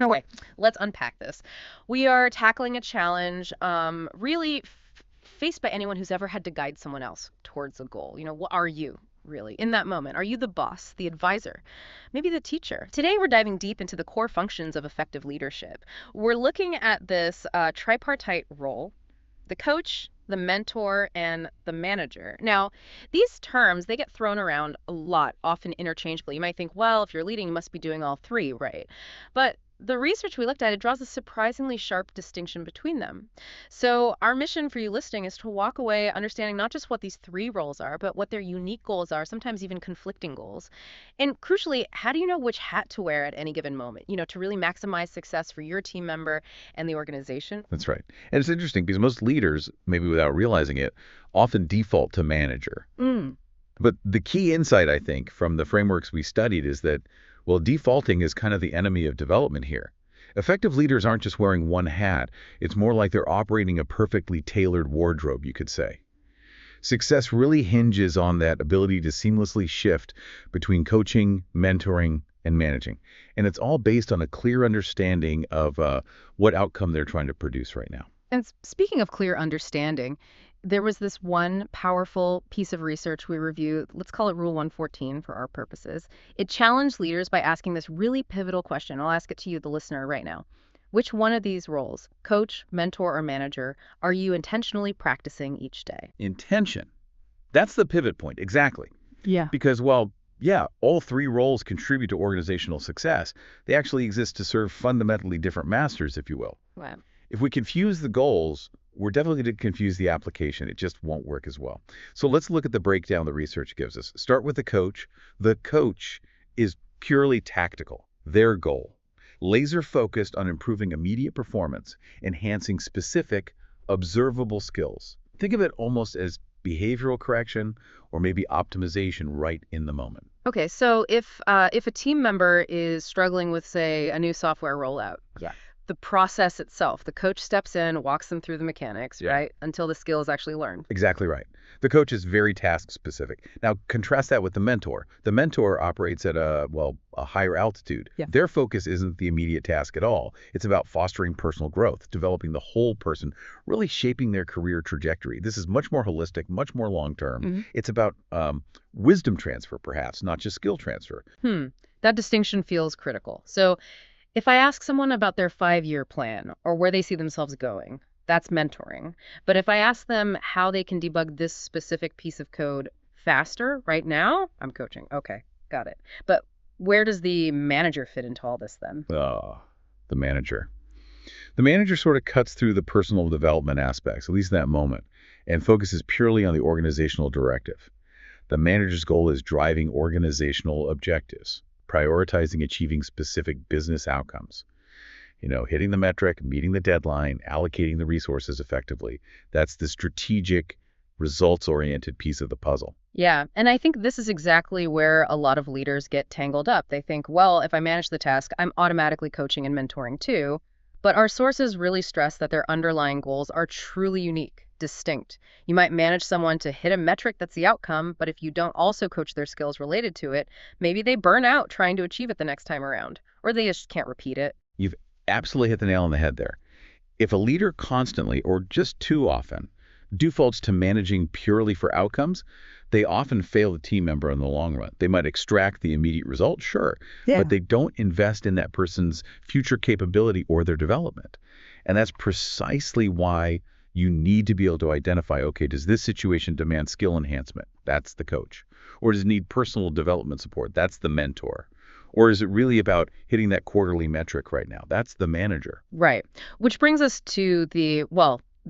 Okay, let's unpack this. We are tackling a challenge really faced by anyone who's ever had to guide someone else towards a goal. What are you really in that moment? Are you the boss, the advisor, maybe the teacher? Today, we're diving deep into the core functions of effective leadership. We're looking at this tripartite role: the coach, the mentor, and the manager. Now, these terms, they get thrown around a lot, often interchangeably. You might think, well, if you're leading, you must be doing all three, right? But the research we looked at, it draws a surprisingly sharp distinction between them. So our mission for you listening is to walk away understanding not just what these three roles are, but what their unique goals are, sometimes even conflicting goals. And crucially, how do you know which hat to wear at any given moment, to really maximize success for your team member and the organization? That's right. And it's interesting because most leaders, maybe without realizing it, often default to manager. Mm. But the key insight, I think, from the frameworks we studied is that, well, defaulting is kind of the enemy of development here. Effective leaders aren't just wearing one hat. It's more like they're operating a perfectly tailored wardrobe, you could say. Success really hinges on that ability to seamlessly shift between coaching, mentoring, and managing. And it's all based on a clear understanding of what outcome they're trying to produce right now. And speaking of clear understanding, there was this one powerful piece of research we reviewed. Let's call it Rule 114 for our purposes. It challenged leaders by asking this really pivotal question. I'll ask it to you, the listener, right now. Which one of these roles, coach, mentor, or manager, are you intentionally practicing each day? Intention. That's the pivot point, exactly. Yeah. Because, well, yeah, all three roles contribute to organizational success. They actually exist to serve fundamentally different masters, if you will. Wow. If we confuse the goals, we're definitely going to confuse the application. It just won't work as well. So let's look at the breakdown the research gives us. Start with the coach. The coach is purely tactical, their goal. Laser focused on improving immediate performance, enhancing specific, observable skills. Think of it almost as behavioral correction or maybe optimization right in the moment. Okay, so if a team member is struggling with, say, a new software rollout, Yeah. the process itself, the coach steps in, walks them through the mechanics, Yeah. right, until the skill is actually learned. Exactly right. The coach is very task specific. Now, contrast that with the mentor. The mentor operates at a higher altitude. Yeah. Their focus isn't the immediate task at all. It's about fostering personal growth, developing the whole person, really shaping their career trajectory. This is much more holistic, much more long-term. Hmm. It's about wisdom transfer, perhaps, not just skill transfer. That distinction feels critical. So if I ask someone about their 5-year plan or where they see themselves going, that's mentoring. But if I ask them how they can debug this specific piece of code faster right now, I'm coaching. Okay, got it. But where does the manager fit into all this then? The manager. The manager sort of cuts through the personal development aspects, at least in that moment, and focuses purely on the organizational directive. The manager's goal is driving organizational objectives, prioritizing achieving specific business outcomes. Hitting the metric, meeting the deadline, allocating the resources effectively. That's the strategic, results-oriented piece of the puzzle. Yeah, and I think this is exactly where a lot of leaders get tangled up. They think, well, if I manage the task, I'm automatically coaching and mentoring too. But our sources really stress that their underlying goals are truly unique, distinct. You might manage someone to hit a metric that's the outcome, but if you don't also coach their skills related to it, maybe they burn out trying to achieve it the next time around, or they just can't repeat it. You've absolutely hit the nail on the head there. If a leader constantly, or just too often, defaults to managing purely for outcomes, they often fail the team member in the long run. They might extract the immediate result, sure, Yeah. but they don't invest in that person's future capability or their development. And that's precisely why you need to be able to identify, okay, does this situation demand skill enhancement? That's the coach. Or does it need personal development support? That's the mentor. Or is it really about hitting that quarterly metric right now? That's the manager. Right. Which brings us to the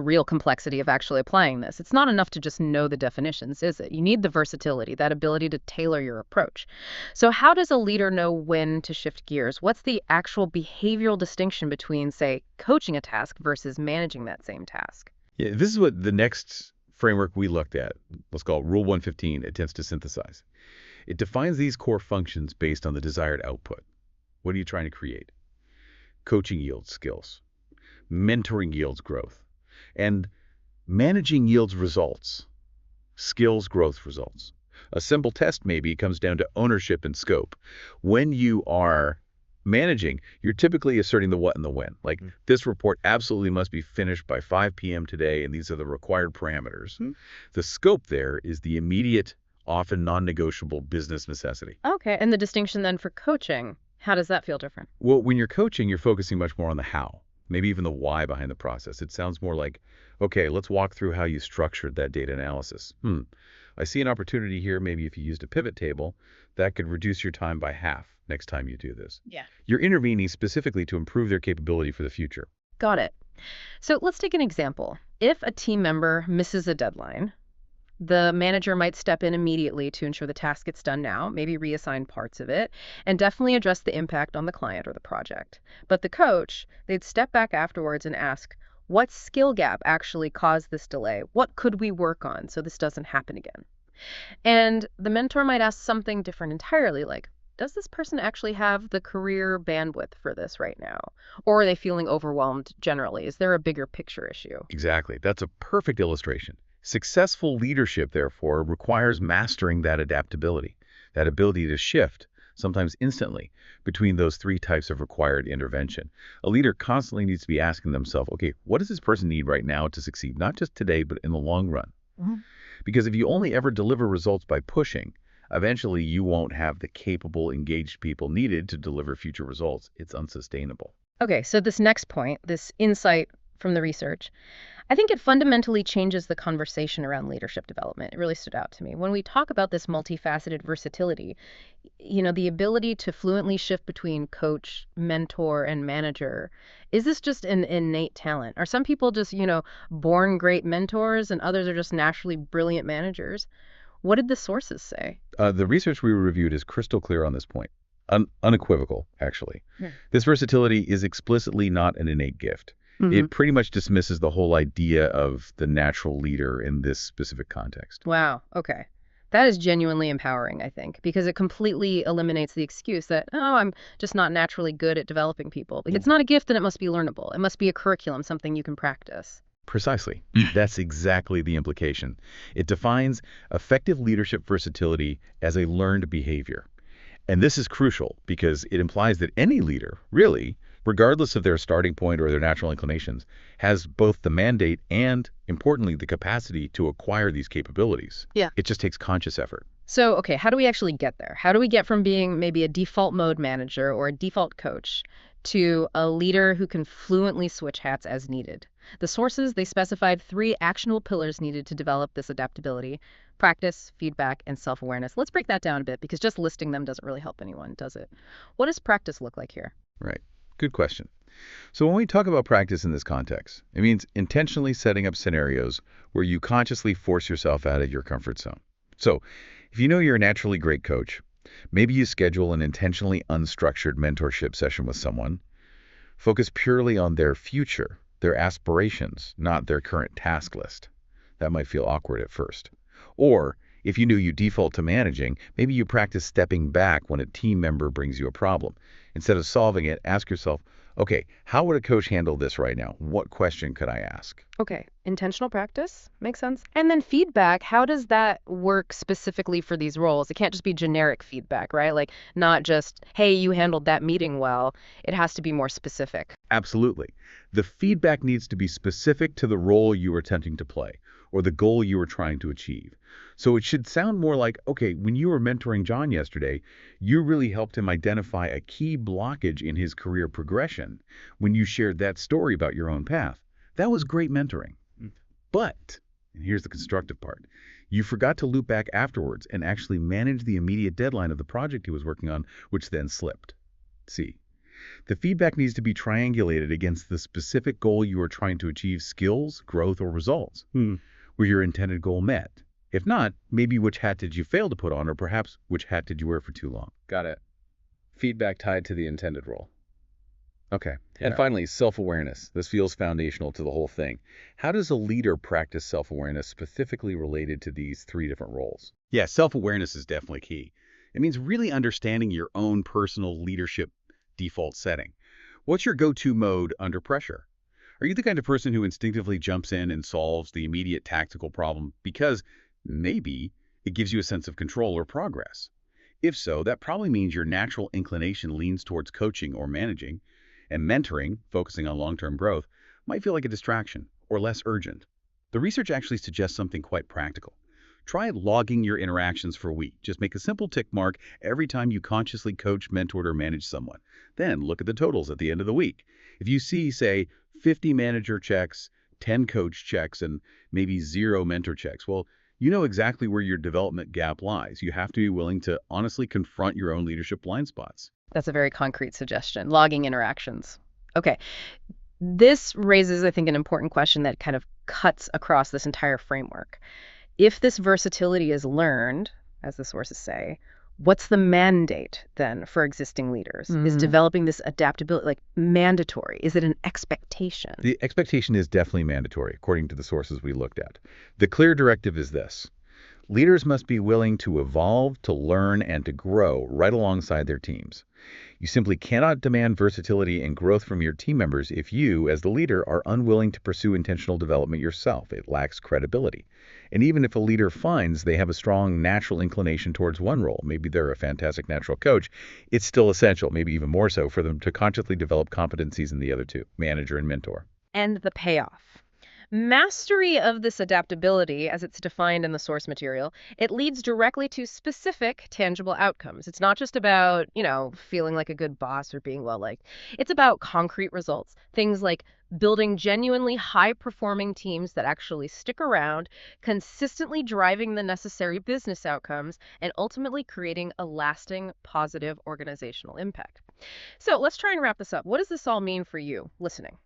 real complexity of actually applying this. It's not enough to just know the definitions, is it? You need the versatility, that ability to tailor your approach. So how does a leader know when to shift gears? What's the actual behavioral distinction between, say, coaching a task versus managing that same task? Yeah, this is what the next framework we looked at, let's call it Rule 115, attempts to synthesize. It defines these core functions based on the desired output. What are you trying to create? Coaching yields skills. Mentoring yields growth. And managing yields results. Skills growth results. A simple test maybe comes down to ownership and scope. When you are Managing, you're typically asserting the what and the when. Like, this report absolutely must be finished by 5 p.m. today, and these are the required parameters. The scope there is the immediate, often non-negotiable business necessity. Okay, and the distinction then for coaching, how does that feel different? Well, when you're coaching, you're focusing much more on the how, maybe even the why behind the process. It sounds more like, okay, let's walk through how you structured that data analysis. I see an opportunity here. Maybe if you used a pivot table, that could reduce your time by half next time you do this. Yeah. You're intervening specifically to improve their capability for the future. Got it. So let's take an example. If a team member misses a deadline, the manager might step in immediately to ensure the task gets done now, maybe reassign parts of it, and definitely address the impact on the client or the project. But the coach, they'd step back afterwards and ask, what skill gap actually caused this delay? What could we work on so this doesn't happen again? And the mentor might ask something different entirely, like, does this person actually have the career bandwidth for this right now? Or are they feeling overwhelmed generally? Is there a bigger picture issue? Exactly. That's a perfect illustration. Successful leadership, therefore, requires mastering that adaptability, that ability to shift, sometimes instantly, between those three types of required intervention. A leader constantly needs to be asking themselves, okay, what does this person need right now to succeed, not just today, but in the long run? Because if you only ever deliver results by pushing, eventually you won't have the capable, engaged people needed to deliver future results. It's unsustainable. Okay, so this next point, this insight from the research, I think it fundamentally changes the conversation around leadership development. It really stood out to me. When we talk about this multifaceted versatility, the ability to fluently shift between coach, mentor, and manager, is this just an innate talent? Are some people just, born great mentors and others are just naturally brilliant managers? What did the sources say? The research we reviewed is crystal clear on this point. Unequivocal, actually. This versatility is explicitly not an innate gift. It pretty much dismisses the whole idea of the natural leader in this specific context. Wow. Okay. That is genuinely empowering, I think, because it completely eliminates the excuse that, oh, I'm just not naturally good at developing people. Like, it's not a gift and it must be learnable. It must be a curriculum, something you can practice. Precisely. That's exactly the implication. It defines effective leadership versatility as a learned behavior. And this is crucial because it implies that any leader, really, regardless of their starting point or their natural inclinations, has both the mandate and, importantly, the capacity to acquire these capabilities. Yeah. It just takes conscious effort. So, okay, how do we actually get there? How do we get from being maybe a default mode manager or a default coach to a leader who can fluently switch hats as needed? The sources, they specified 3 actionable pillars needed to develop this adaptability: practice, feedback, and self-awareness. Let's break that down a bit because just listing them doesn't really help anyone, does it? What does practice look like here? Right. Good question. So when we talk about practice in this context, it means intentionally setting up scenarios where you consciously force yourself out of your comfort zone. So if you know you're a naturally great coach, maybe you schedule an intentionally unstructured mentorship session with someone. Focus purely on their future, their aspirations, not their current task list. That might feel awkward at first. Or if you knew you default to managing, maybe you practice stepping back when a team member brings you a problem. Instead of solving it, ask yourself, okay, how would a coach handle this right now? What question could I ask? Okay, intentional practice makes sense. And then feedback, how does that work specifically for these roles? It can't just be generic feedback, right? Like not just, hey, you handled that meeting well. It has to be more specific. Absolutely. The feedback needs to be specific to the role you are attempting to play or the goal you are trying to achieve. So it should sound more like, okay, when you were mentoring John yesterday, you really helped him identify a key blockage in his career progression when you shared that story about your own path. That was great mentoring. But, and here's the constructive part, you forgot to loop back afterwards and actually manage the immediate deadline of the project he was working on, which then slipped. See, the feedback needs to be triangulated against the specific goal you are trying to achieve: skills, growth, or results. Were your intended goal met? If not, maybe which hat did you fail to put on, or perhaps which hat did you wear for too long? Got it. Feedback tied to the intended role. Okay. Yeah. And finally, self-awareness. This feels foundational to the whole thing. How does a leader practice self-awareness specifically related to these 3 different roles? Yeah, self-awareness is definitely key. It means really understanding your own personal leadership default setting. What's your go-to mode under pressure? Are you the kind of person who instinctively jumps in and solves the immediate tactical problem because maybe it gives you a sense of control or progress? If so, that probably means your natural inclination leans towards coaching or managing, and mentoring, focusing on long-term growth, might feel like a distraction or less urgent. The research actually suggests something quite practical. Try logging your interactions for a week. Just make a simple tick mark every time you consciously coach, mentored, or managed someone. Then look at the totals at the end of the week. If you see, say, 50 manager checks, 10 coach checks, and maybe 0 mentor checks, well, you know exactly where your development gap lies. You have to be willing to honestly confront your own leadership blind spots. That's a very concrete suggestion. Logging interactions. Okay. This raises, I think, an important question that kind of cuts across this entire framework. If this versatility is learned, as the sources say, what's the mandate then for existing leaders? Is developing this adaptability like mandatory? Is it an expectation? The expectation is definitely mandatory, according to the sources we looked at. The clear directive is this. Leaders must be willing to evolve, to learn, and to grow right alongside their teams. You simply cannot demand versatility and growth from your team members if you, as the leader, are unwilling to pursue intentional development yourself. It lacks credibility. And even if a leader finds they have a strong natural inclination towards one role, maybe they're a fantastic natural coach, it's still essential, maybe even more so, for them to consciously develop competencies in the other two, manager and mentor. And the payoff. Mastery of this adaptability, as it's defined in the source material, it leads directly to specific, tangible outcomes. It's not just about, feeling like a good boss or being well-liked. It's about concrete results. Things like building genuinely high-performing teams that actually stick around, consistently driving the necessary business outcomes, and ultimately creating a lasting, positive organizational impact. So let's try and wrap this up. What does this all mean for you listening?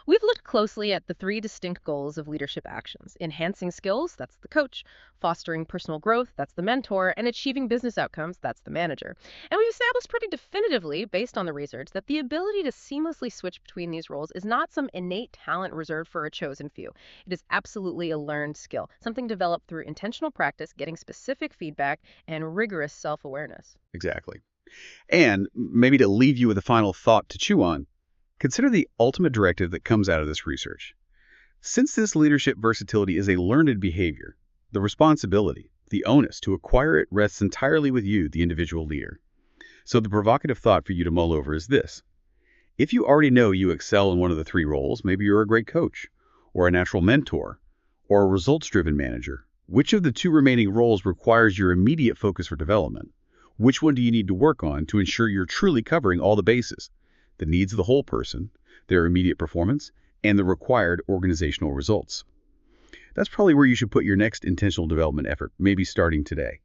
We've looked closely at the 3 distinct goals of leadership actions: enhancing skills, that's the coach; fostering personal growth, that's the mentor; and achieving business outcomes, that's the manager. And we've established pretty definitively, based on the research, that the ability to seamlessly switch between these roles is not some innate talent reserved for a chosen few. It is absolutely a learned skill, something developed through intentional practice, getting specific feedback, and rigorous self-awareness. Exactly. And maybe to leave you with a final thought to chew on, consider the ultimate directive that comes out of this research. Since this leadership versatility is a learned behavior, the responsibility, the onus to acquire it rests entirely with you, the individual leader. So the provocative thought for you to mull over is this. If you already know you excel in one of the 3 roles, maybe you're a great coach, or a natural mentor, or a results-driven manager, which of the 2 remaining roles requires your immediate focus for development? Which one do you need to work on to ensure you're truly covering all the bases? The needs of the whole person, their immediate performance, and the required organizational results. That's probably where you should put your next intentional development effort, maybe starting today.